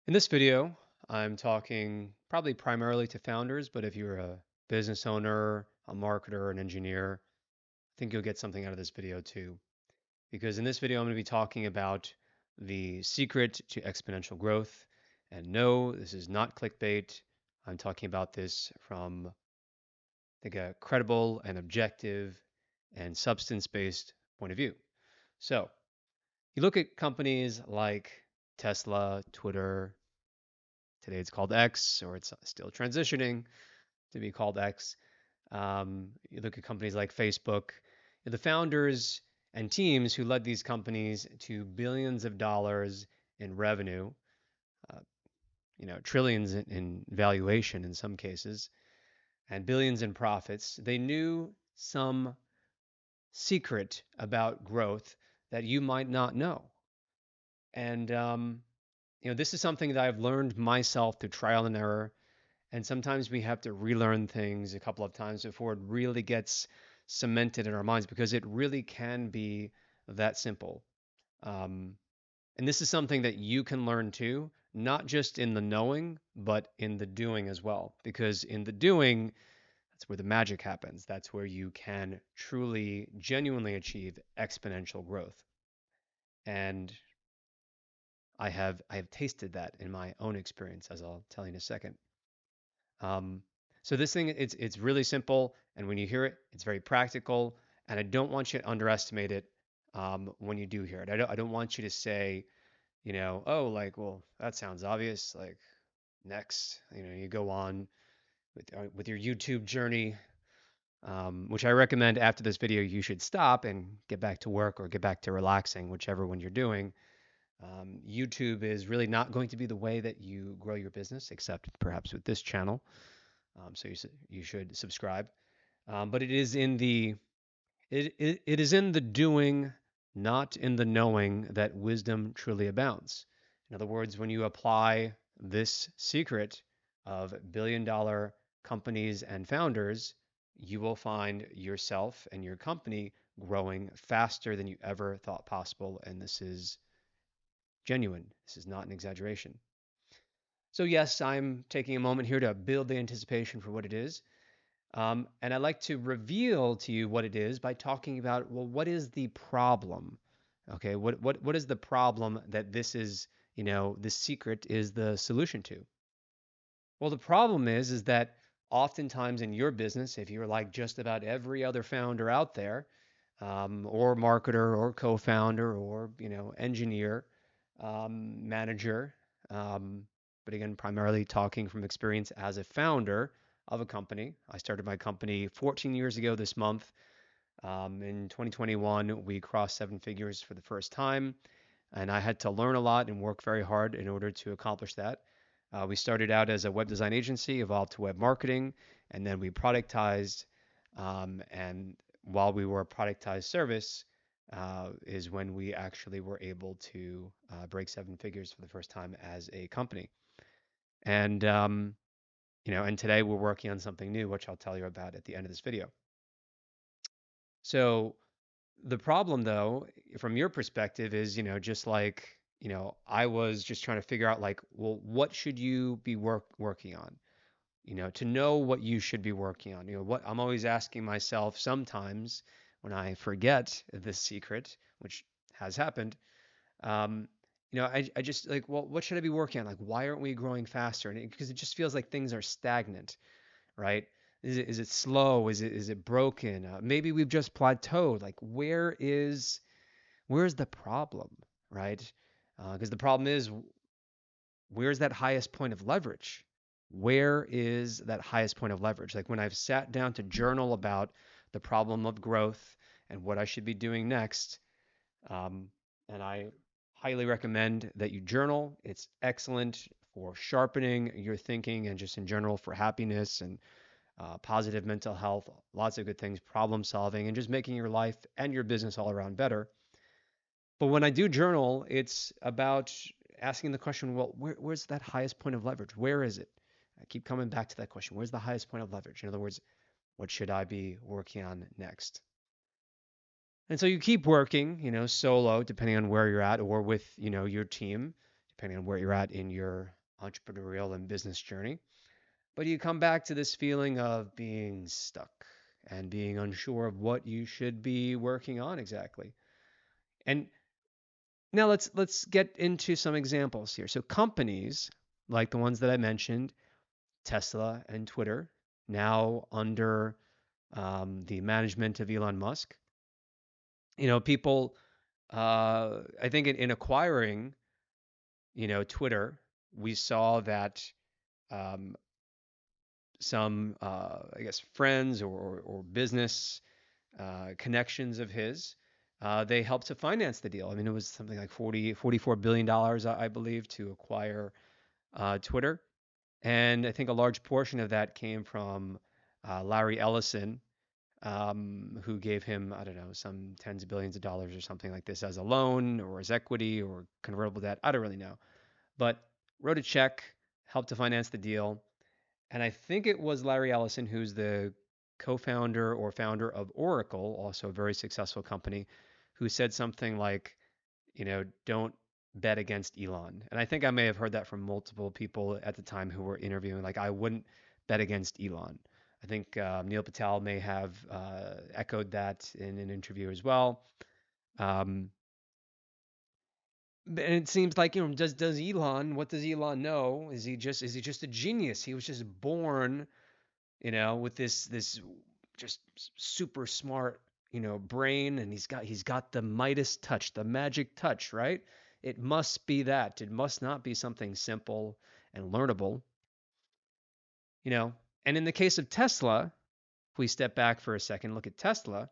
In this video, I'm talking probably primarily to founders, but if you're a business owner, a marketer, an engineer, I think you'll get something out of this video too. Because in this video, I'm going to be talking about the secret to exponential growth. And no, this is not clickbait. I'm talking about this from, I think, a credible and objective and substance-based point of view. So you look at companies like Tesla, Twitter, today it's called X, or it's still transitioning to be called X. You look at companies like Facebook, the founders and teams who led these companies to billions of dollars in revenue, uh, trillions in valuation in some cases, and billions in profits. They knew some secret about growth that you might not know. And this is something that I've learned myself through trial and error. And sometimes we have to relearn things a couple of times before it really gets cemented in our minds because it really can be that simple. Um, and this is something that you can learn too, not just in the knowing, but in the doing as well. Because in the doing, that's where the magic happens. That's where you can truly, genuinely achieve exponential growth. And I have tasted that in my own experience, as I'll tell you in a second. Um, so this thing, it's really simple, and when you hear it, it's very practical. And I don't want you to underestimate it when you do hear it. I don't want you to say, oh, like, well, that sounds obvious. Like, next, you go on with your YouTube journey, which I recommend after this video, you should stop and get back to work or get back to relaxing, whichever one you're doing. YouTube is really not going to be the way that you grow your business, except perhaps with this channel. So you should subscribe. But it is in the doing, not in the knowing, that wisdom truly abounds. In other words, when you apply this secret of billion-dollar companies and founders, you will find yourself and your company growing faster than you ever thought possible. And this is genuine. This is not an exaggeration. So yes, I'm taking a moment here to build the anticipation for what it is. And I'd like to reveal to you what it is by talking about, well, what is the problem? Okay, what is the problem that this secret is the solution to? Well, the problem is that oftentimes in your business, if you're like just about every other founder out there, or marketer, or co-founder, or engineer, manager, um, but again, primarily talking from experience as a founder of a company. I started my company 14 years ago this month. In 2021, we crossed seven figures for the first time, and I had to learn a lot and work very hard in order to accomplish that. We started out as a web design agency, evolved to web marketing, and then we productized. And while we were a productized service, is when we actually were able to break seven figures for the first time as a company. And and today we're working on something new, which I'll tell you about at the end of this video. So the problem, though, from your perspective, is just like I was just trying to figure out, like, well, what should you be working on? To know what you should be working on. What I'm always asking myself sometimes when I forget this secret, which has happened. Um, I just like, well, what should I be working on? Like, why aren't we growing faster? And because it just feels like things are stagnant, right? Is it slow? Is it broken? Maybe we've just plateaued. Like, where's the problem, right? Because the problem is, where's that highest point of leverage? Where is that highest point of leverage? Like when I've sat down to journal about the problem of growth and what I should be doing next, um, and I highly recommend that you journal. It's excellent for sharpening your thinking and just in general for happiness and positive mental health, lots of good things, problem solving, and just making your life and your business all around better. But when I do journal, it's about asking the question, well, where's that highest point of leverage? Where is it? I keep coming back to that question. Where's the highest point of leverage? In other words, what should I be working on next? And so you keep working, solo, depending on where you're at, or with, your team, depending on where you're at in your entrepreneurial and business journey. But you come back to this feeling of being stuck and being unsure of what you should be working on exactly. And now let's get into some examples here. So companies like the ones that I mentioned, Tesla and Twitter, now under the management of Elon Musk. People, I think in acquiring, Twitter, we saw that um, some, I guess, friends or business connections of his, they helped to finance the deal. I mean, it was something like $44 billion, I believe, to acquire Twitter. And I think a large portion of that came from Larry Ellison, who gave him, I don't know, some tens of billions of dollars or something like this as a loan or as equity or convertible debt. I don't really know. But wrote a check, helped to finance the deal. And I think it was Larry Ellison, who's the co founder or founder of Oracle, also a very successful company, who said something like, don't bet against Elon. And I think I may have heard that from multiple people at the time who were interviewing. Like, I wouldn't bet against Elon. I think Neil Patel may have echoed that in an interview as well. Um, and it seems like, does Elon? What does Elon know? Is he just a genius? He was just born, with this just super smart, brain, and he's got the Midas touch, the magic touch, right? It must be that. It must not be something simple and learnable, you know. And in the case of Tesla, if we step back for a second, look at Tesla.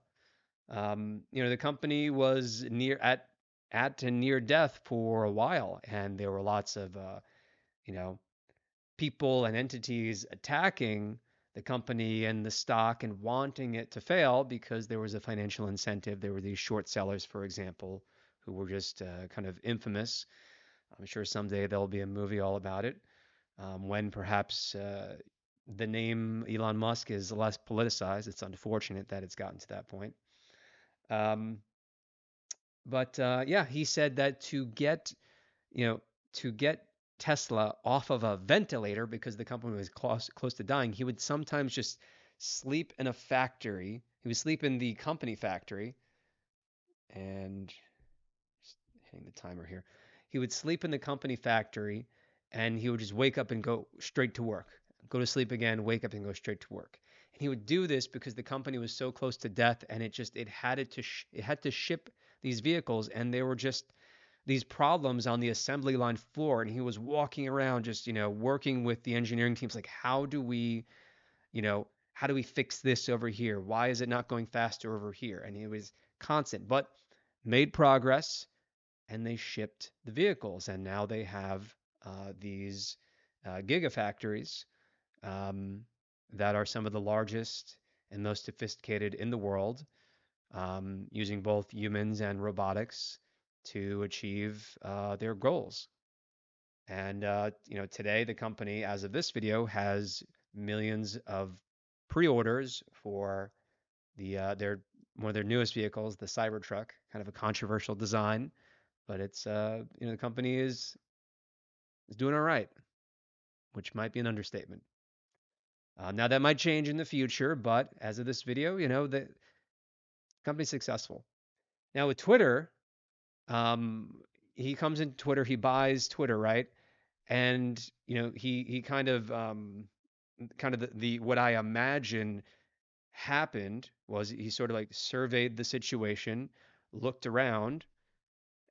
The company was at and near death for a while, and there were lots of you know people and entities attacking the company and the stock and wanting it to fail because there was a financial incentive. There were these short sellers, for example, who were just kind of infamous. I'm sure someday there'll be a movie all about it, when perhaps the name Elon Musk is less politicized. It's unfortunate that it's gotten to that point. Um, but yeah, he said that you know, to get Tesla off of a ventilator because the company was close to dying, he would sometimes just sleep in a factory. He would sleep in the company factory and just hitting the timer here. He would sleep in the company factory and he would just wake up and go straight to work. Go to sleep again, wake up and go straight to work. And he would do this because the company was so close to death and it had to ship these vehicles and they were just these problems on the assembly line floor and he was walking around just working with the engineering teams like how do we fix this over here, why is it not going faster over here, and he was constant but made progress and they shipped the vehicles and now they have these gigafactories um, that are some of the largest and most sophisticated in the world, using both humans and robotics to achieve their goals. And today the company, as of this video, has millions of pre-orders for their one of their newest vehicles, the Cybertruck, kind of a controversial design, but it's the company is doing all right, which might be an understatement. Now that might change in the future, but as of this video, the company's successful. Now with Twitter, um, he comes into Twitter, he buys Twitter, right? And he kind of the what I imagine happened was he sort of like surveyed the situation, looked around,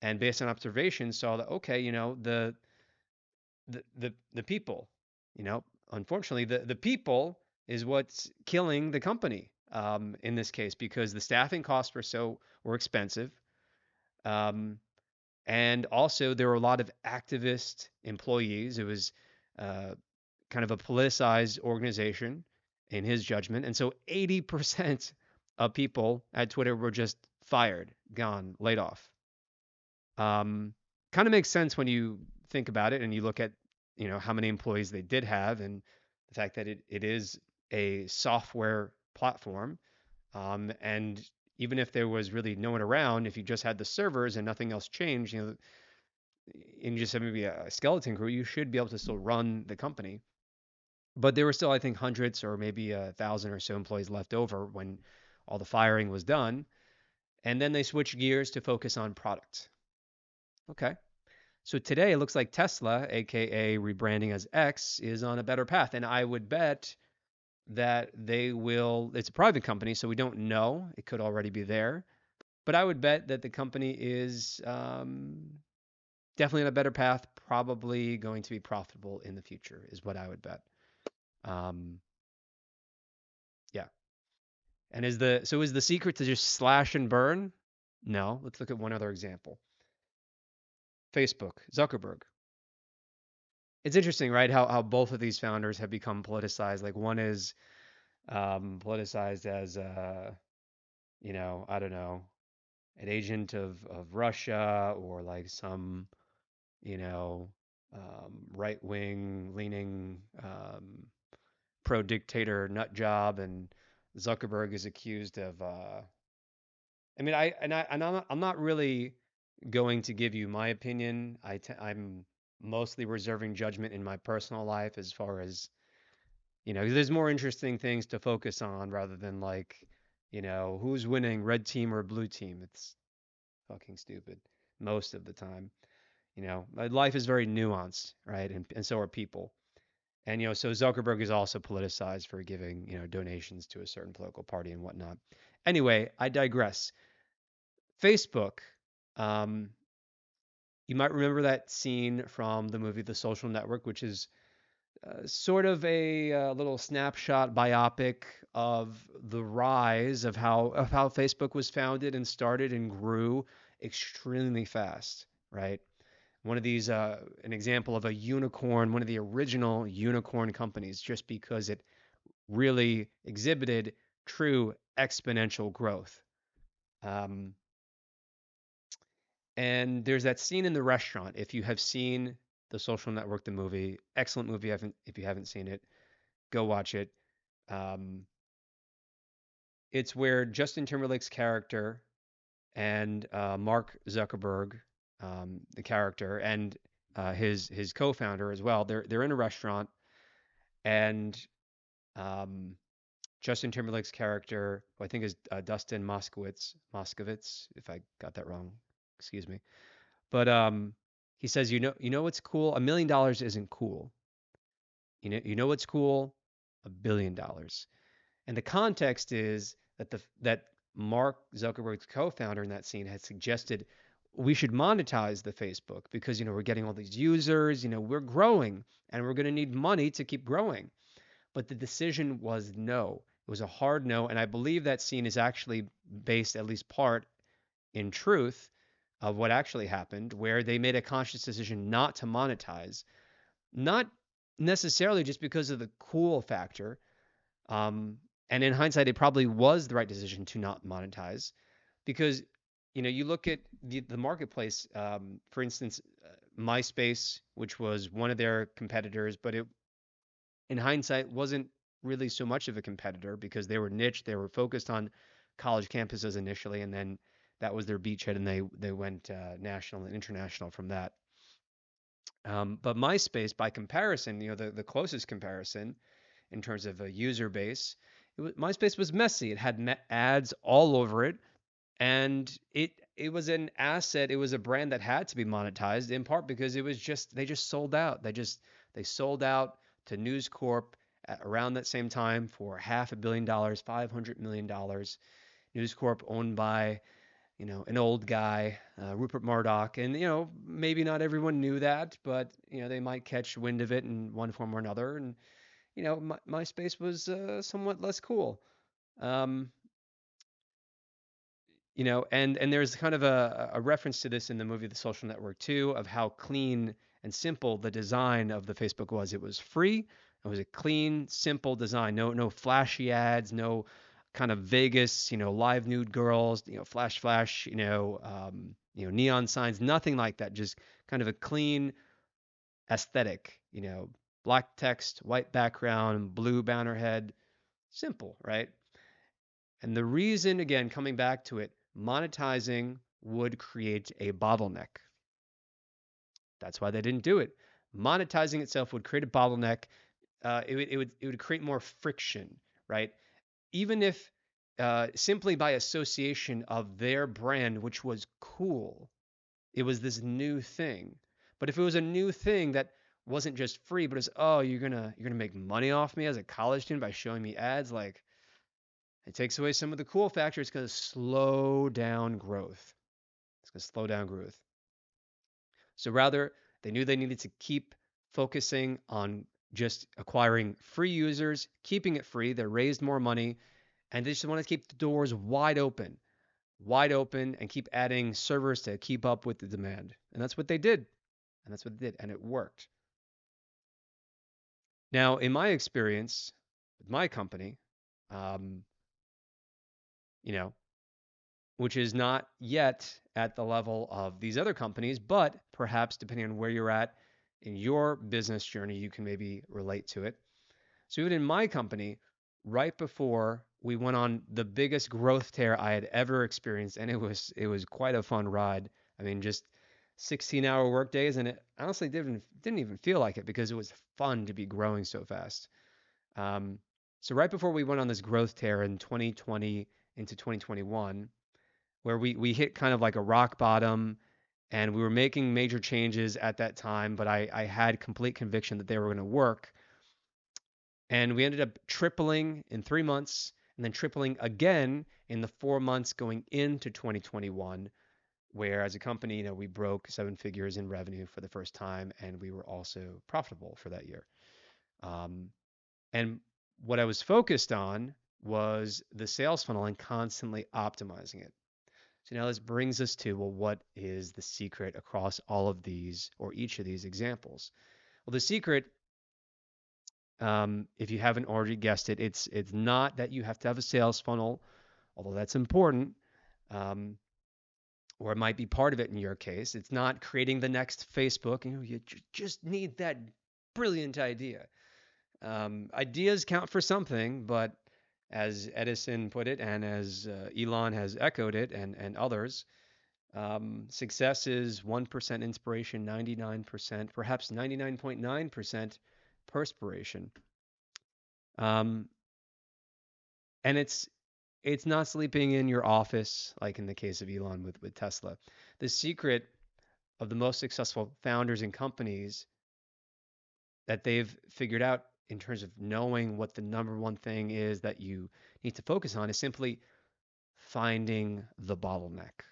and based on observation saw that okay, the people, unfortunately the people is what's killing the company, in this case because the staffing costs were expensive. Um, and also there were a lot of activist employees. It was uh, kind of a politicized organization in his judgment, and so 80% of people at Twitter were just fired, gone, laid off. Um, Kind of makes sense when you think about it and you look at how many employees they did have and the fact that it is a software platform, and even if there was really no one around, if you just had the servers and nothing else changed, and you just have maybe a skeleton crew, you should be able to still run the company. But there were still, I think, hundreds or maybe 1,000 or so employees left over when all the firing was done. And then they switched gears to focus on product. Okay. So today it looks like Tesla, aka rebranding as X, is on a better path. And I would bet that they will, it's a private company, so we don't know. It could already be there. But I would bet that the company is definitely on a better path, probably going to be profitable in the future, is what I would bet. Um, yeah. And is the secret to just slash and burn? No. Let's look at one other example. Facebook, Zuckerberg. It's interesting, right? How both of these founders have become politicized. Like one is politicized as I don't know, an agent of Russia or like some, you know, right wing leaning pro dictator nut job, and Zuckerberg is accused of. I mean, I'm not really going to give you my opinion. I'm mostly reserving judgment in my personal life as far as, 'cause there's more interesting things to focus on rather than like, who's winning, red team or blue team. It's fucking stupid most of the time. My life is very nuanced, right? And so are people. And so Zuckerberg is also politicized for giving donations to a certain political party and whatnot. Anyway, I digress. Facebook. Um, you might remember that scene from the movie The Social Network, which is sort of a little snapshot biopic of the rise of how Facebook was founded and started and grew extremely fast, right? One of these, an example of a unicorn, one of the original unicorn companies, just because it really exhibited true exponential growth. Um, and there's that scene in the restaurant. If you have seen The Social Network, the movie, excellent movie. If you haven't seen it, go watch it. Um, it's where Justin Timberlake's character and Mark Zuckerberg, the character, and his co-founder as well. They're in a restaurant, and um, Justin Timberlake's character, who I think is Dustin Moskovitz, if I got that wrong, excuse me. But he says, you know what's cool? $1 million isn't cool. You know what's cool? $1 billion. And the context is that Mark Zuckerberg's co-founder in that scene had suggested we should monetize the Facebook because we're getting all these users, we're growing and we're going to need money to keep growing. But the decision was no. It was a hard no, and I believe that scene is actually based at least part in truth of what actually happened, where they made a conscious decision not to monetize, not necessarily just because of the cool factor, um, and in hindsight, it probably was the right decision to not monetize because, you look at the marketplace, for instance, MySpace, which was one of their competitors, but it, in hindsight, wasn't really so much of a competitor because they were niche. They were focused on college campuses initially, and then that was their beachhead, and they went national and international from that. But MySpace, by comparison, the closest comparison in terms of a user base. MySpace was messy. It had ads all over it, and it was an asset. It was a brand that had to be monetized in part because they just sold out. They sold out to News Corp at around that same time for $500 million, $500 million. News Corp owned by an old guy, Rupert Murdoch, and maybe not everyone knew that, but they might catch wind of it in one form or another, and MySpace was somewhat less cool. Um, and there's kind of a reference to this in the movie The Social Network too, of how clean and simple the design of the Facebook was. It was free. It was a clean, simple design. No flashy ads. No kind of Vegas, live nude girls, flash, flash, neon signs. Nothing like that. Just kind of a clean aesthetic. Black text, white background, blue banner head. Simple, right? And the reason, again, coming back to it, monetizing would create a bottleneck. That's why they didn't do it. Monetizing itself would create a bottleneck. It would create more friction, right? Even if simply by association of their brand, which was cool, it was this new thing. But if it was a new thing that wasn't just free, but it's, oh, you're gonna make money off me as a college student by showing me ads, like it takes away some of the cool factor. It's gonna slow down growth. It's gonna slow down growth. So rather, they knew they needed to keep focusing on just acquiring free users, keeping it free. They raised more money, and they just want to keep the doors wide open, and keep adding servers to keep up with the demand. And that's what they did. And that's what they did. And it worked. Now, in my experience with my company, um, you know, which is not yet at the level of these other companies, but perhaps depending on where you're at in your business journey, you can maybe relate to it. So even in my company, right before we went on the biggest growth tear I had ever experienced, and it was quite a fun ride. I mean, just 16-hour work days, and it honestly didn't even feel like it because it was fun to be growing so fast. Um, so right before we went on this growth tear in 2020 into 2021, where we hit kind of like a rock bottom, and we were making major changes at that time, but I had complete conviction that they were going to work. And we ended up tripling in 3 months and then tripling again in the 4 months going into 2021, where as a company, we broke seven figures in revenue for the first time, and we were also profitable for that year. Um, and what I was focused on was the sales funnel and constantly optimizing it. So now this brings us to, well, what is the secret across all of these or each of these examples? Well, the secret, if you haven't already guessed it, it's not that you have to have a sales funnel, although that's important, um, or it might be part of it in your case. It's not creating the next Facebook. You just need that brilliant idea. Ideas count for something, but as Edison put it, and as Elon has echoed it, and others, success is 1% inspiration, 99%, perhaps 99.9% perspiration. Um, and it's not sleeping in your office like in the case of Elon with Tesla. The secret of the most successful founders and companies that they've figured out in terms of knowing what the number one thing is that you need to focus on is simply finding the bottleneck.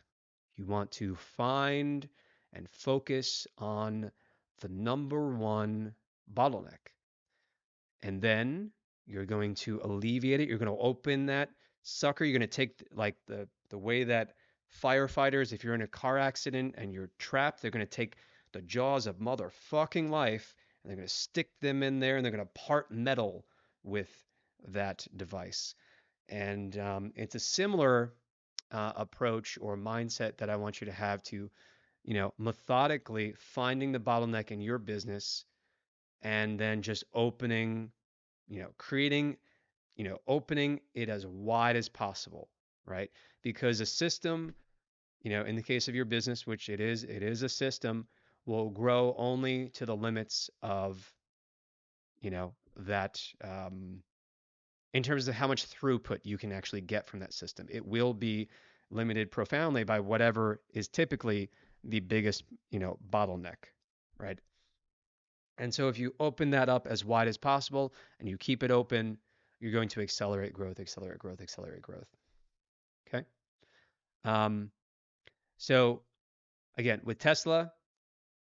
You want to find and focus on the number one bottleneck. And then you're going to alleviate it. You're going to open that sucker. You're going to take like the way that firefighters, if you're in a car accident and you're trapped, they're going to take the jaws of motherfucking life and they're going to stick them in there and they're going to part metal with that device. And it's a similar approach or mindset that I want you to have to, methodically finding the bottleneck in your business and then just opening, creating, opening it as wide as possible, right? Because a system, in the case of your business, which it is a system, will grow only to the limits of, that in terms of how much throughput you can actually get from that system. It will be limited profoundly by whatever is typically the biggest, bottleneck, right? And so if you open that up as wide as possible and you keep it open, you're going to accelerate growth, accelerate growth, accelerate growth. Okay. Um, so again, with Tesla,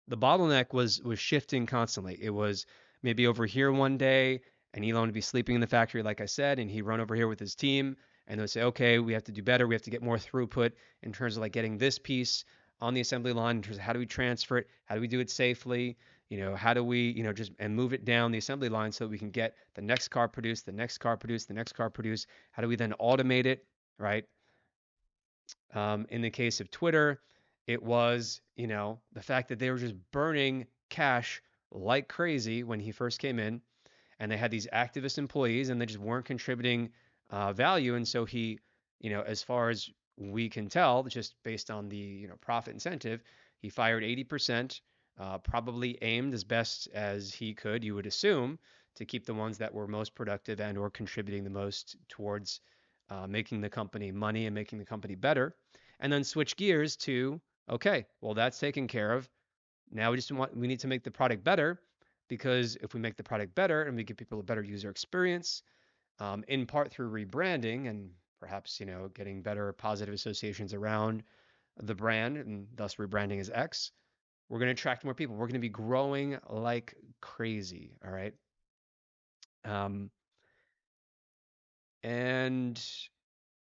the bottleneck was shifting constantly. It was maybe over here one day, and Elon would be sleeping in the factory, like I said, and he'd run over here with his team, and they'd say, okay, we have to do better. We have to get more throughput in terms of like getting this piece on the assembly line in terms of how do we transfer it, how do we do it safely, how do we, just and move it down the assembly line so that we can get the next car produced, the next car produced, the next car produced. How do we then automate it, right? In the case of Twitter, it was, the fact that they were just burning cash like crazy when he first came in, and they had these activist employees, and they just weren't contributing value. And so he, as far as we can tell, just based on the, profit incentive, he fired 80% probably aimed as best as he could, you would assume, to keep the ones that were most productive and or contributing the most towards making the company money and making the company better, and then switch gears to, okay, well, that's taken care of. Now we need to make the product better, because if we make the product better and we give people a better user experience, in part through rebranding and perhaps getting better positive associations around the brand, and thus rebranding as X, we're going to attract more people. We're going to be growing like crazy. All right. Um, and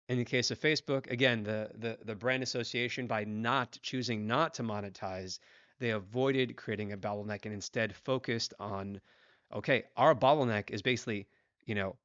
in the case of Facebook, again, the brand association, by not choosing not to monetize, they avoided creating a bottleneck and instead focused on, okay, our bottleneck is basically,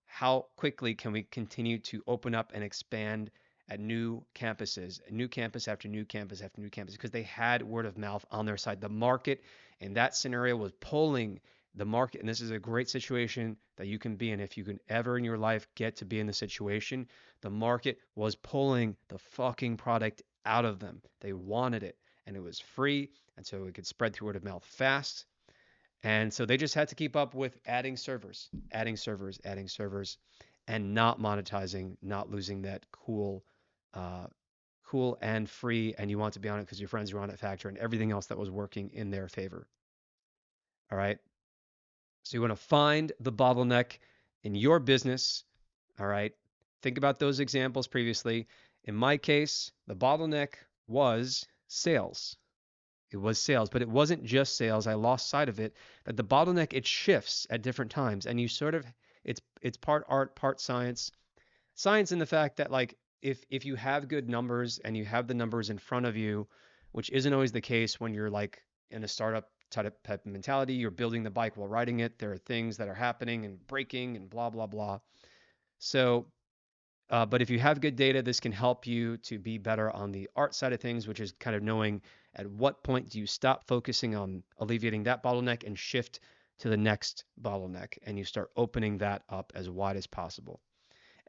how quickly can we continue to open up and expand at new campuses, new campus after new campus after new campus, because they had word of mouth on their side. The market in that scenario was pulling the market, and this is a great situation that you can be in if you can ever in your life get to be in the situation. The market was pulling the fucking product out of them. They wanted it, and it was free, and so it could spread through word of mouth fast. And so they just had to keep up with adding servers, adding servers, adding servers, and not monetizing, not losing that uh, cool and free, and you want to be on it because your friends are on it factor and everything else that was working in their favor. All right. So you want to find the bottleneck in your business. All right. Think about those examples previously. In my case, the bottleneck was sales. It was sales, but it wasn't just sales. I lost sight of it. That the bottleneck, it shifts at different times, and you sort of, it's part art, part science. Science in the fact that, like, if you have good numbers and you have the numbers in front of you, which isn't always the case when you're like in a startup type of mentality, you're building the bike while riding it. There are things that are happening and breaking and blah blah blah. So but if you have good data, this can help you to be better on the art side of things, which is kind of knowing at what point do you stop focusing on alleviating that bottleneck and shift to the next bottleneck, and you start opening that up as wide as possible.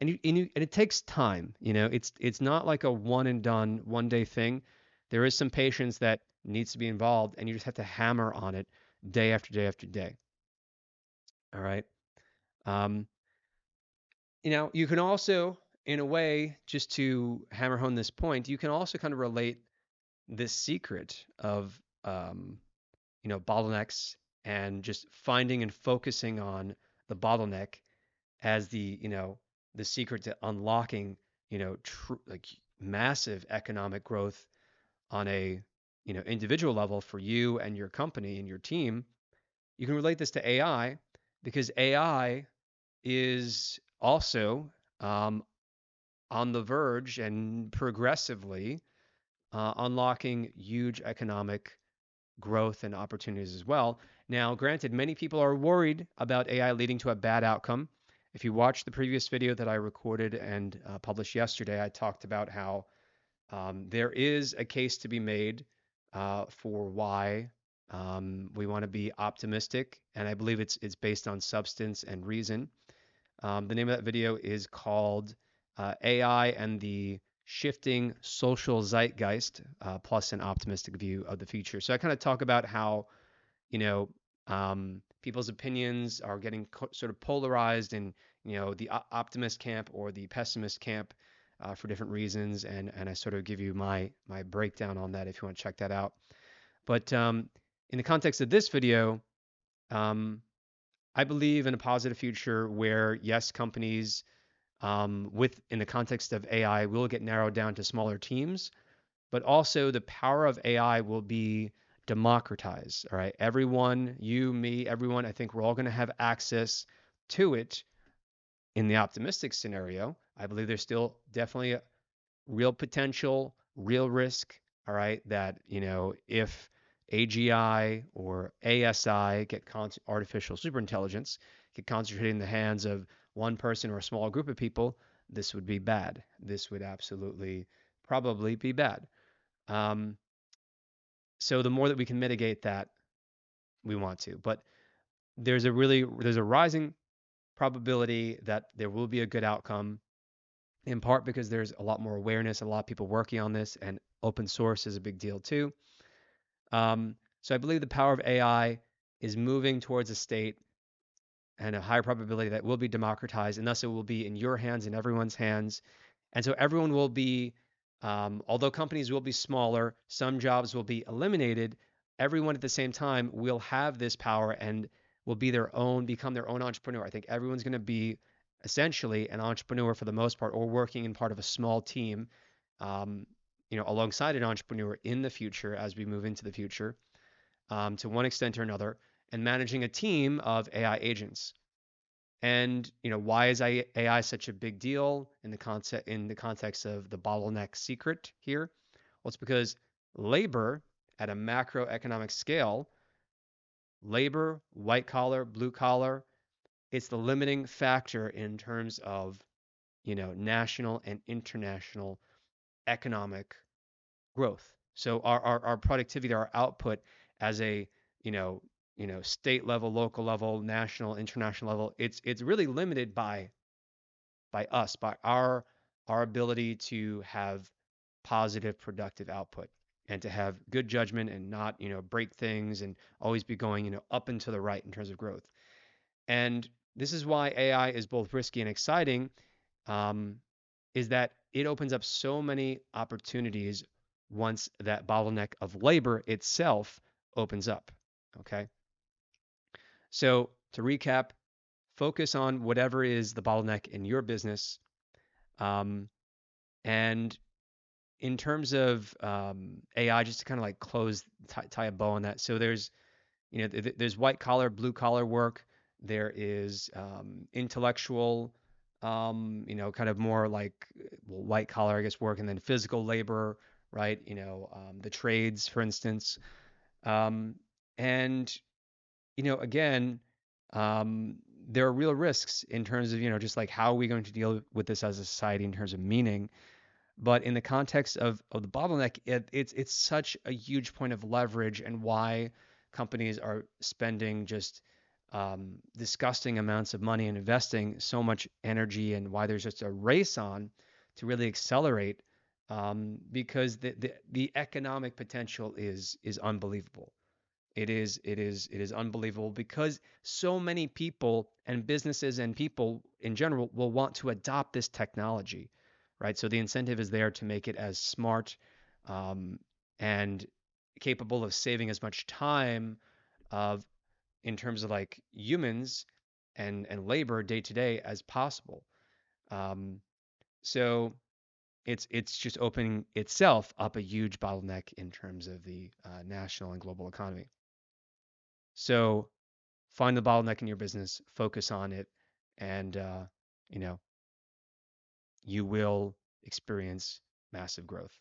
And it takes time. It's not like a one and done 1 day thing. There is some patience that needs to be involved, and you just have to hammer on it day after day after day. All right. Um, you can also, in a way, just to hammer home this point, you can also kind of relate this secret of, bottlenecks and just finding and focusing on the bottleneck as the secret to unlocking, like massive economic growth on a, individual level for you and your company and your team. You can relate this to AI, because AI is also um, on the verge and progressively unlocking huge economic growth and opportunities as well. Now, granted, many people are worried about AI leading to a bad outcome. If you watch the previous video that I recorded and published yesterday, I talked about how there is a case to be made for why we want to be optimistic, and I believe it's based on substance and reason. The name of that video is called AI and the Shifting Social Zeitgeist, plus an optimistic view of the future. So I kind of talk about how, people's opinions are getting sort of polarized in, the optimist camp or the pessimist camp for different reasons. And I sort of give you my breakdown on that if you want to check that out. But in the context of this video, um, I believe in a positive future where, yes, companies with in the context of AI will get narrowed down to smaller teams, but also the power of AI will be democratized. All right, everyone, you, me, everyone. I think we're all going to have access to it. In the optimistic scenario, I believe there's still definitely a real potential, real risk. All right, that if AGI or ASI artificial superintelligence get concentrated in the hands of one person or a small group of people, this would be bad. This would absolutely probably be bad. Um, so the more that we can mitigate that, we want to. But there's a rising probability that there will be a good outcome, in part because there's a lot more awareness, a lot of people working on this, and open source is a big deal too. So I believe the power of AI is moving towards a state and a higher probability that will be democratized, and thus it will be in your hands and everyone's hands. And so everyone will be, although companies will be smaller, some jobs will be eliminated. Everyone at the same time will have this power and will be their own, become their own entrepreneur. I think everyone's going to be essentially an entrepreneur for the most part, or working in part of a small team, um, alongside an entrepreneur in the future as we move into the future, to one extent or another, and managing a team of AI agents. And why is AI such a big deal in the context of the bottleneck secret here? Well, it's because labor at a macroeconomic scale, labor, white collar, blue collar, it's the limiting factor in terms of national and international economic growth. So our productivity, our output as a you know state level, local level, national, international level, it's really limited by us, by our ability to have positive, productive output and to have good judgment and not break things and always be going up and to the right in terms of growth. And this is why AI is both risky and exciting. Um, is that it opens up so many opportunities once that bottleneck of labor itself opens up. Okay. So to recap, focus on whatever is the bottleneck in your business. Um, and in terms of AI, just to kind of like tie a bow on that. So there's white collar, blue collar work. There is intellectual, kind of more like white collar, I guess, work, and then physical labor, right? The trades, for instance. Um, and again, um, there are real risks in terms of just like how are we going to deal with this as a society in terms of meaning. But in the context of the bottleneck, it's such a huge point of leverage and why companies are spending just disgusting amounts of money and investing so much energy, and why there's just a race on to really accelerate, because the economic potential is unbelievable. It is unbelievable because so many people and businesses and people in general will want to adopt this technology, right? So the incentive is there to make it as smart, um, and capable of saving as much time of in terms of like humans and labor day to day as possible. Um, so it's just opening itself up a huge bottleneck in terms of the national and global economy. So find the bottleneck in your business, focus on it, and you know you will experience massive growth.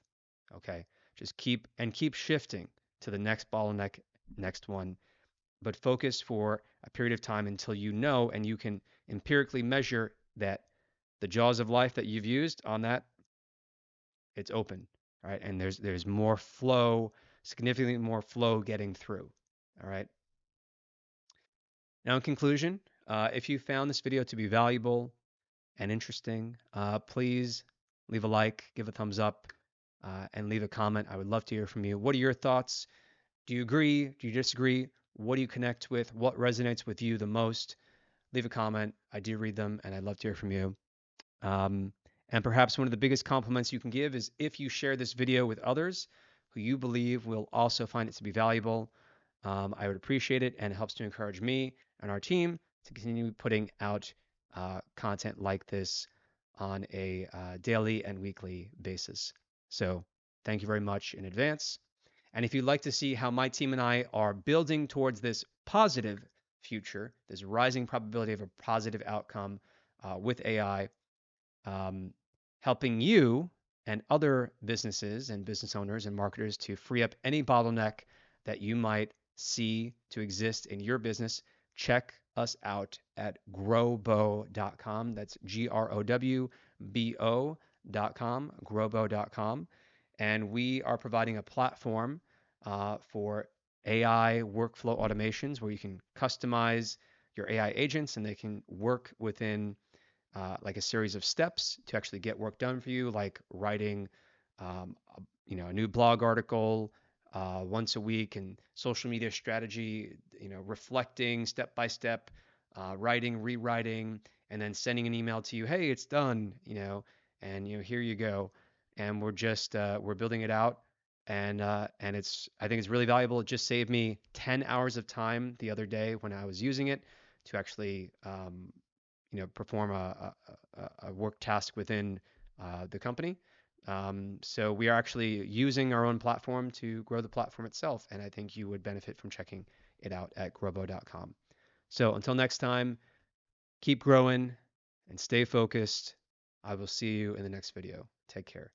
Okay, just keep shifting to the next bottleneck, next one, but focus for a period of time until you know and you can empirically measure that the jaws of life that you've used on that, it's open, all right, and there's more flow, significantly more flow getting through. All right. Now, in conclusion, if you found this video to be valuable and interesting, please leave a like, give a thumbs up, and leave a comment. I would love to hear from you. What are your thoughts? Do you agree? Do you disagree? What do you connect with? What resonates with you the most? Leave a comment. I do read them, and I'd love to hear from you. Um, and perhaps one of the biggest compliments you can give is if you share this video with others who you believe will also find it to be valuable. I would appreciate it, and it helps to encourage me and our team to continue putting out content like this on a daily and weekly basis. So thank you very much in advance. And if you'd like to see how my team and I are building towards this positive future, this rising probability of a positive outcome with AI, um, helping you and other businesses and business owners and marketers to free up any bottleneck that you might see to exist in your business, check us out at growbo.com. That's growbo.com, growbo.com. And we are providing a platform for AI workflow automations where you can customize your AI agents and they can work within like a series of steps to actually get work done for you, like writing, a new blog article, once a week, and social media strategy, reflecting step by step, writing, rewriting, and then sending an email to you, hey, it's done, and here you go. And we're building it out, and I think it's really valuable. It just saved me 10 hours of time the other day when I was using it to actually perform a work task within the company. So we are actually using our own platform to grow the platform itself, and I think you would benefit from checking it out at grobo.com. So until next time, keep growing and stay focused. I will see you in the next video. Take care.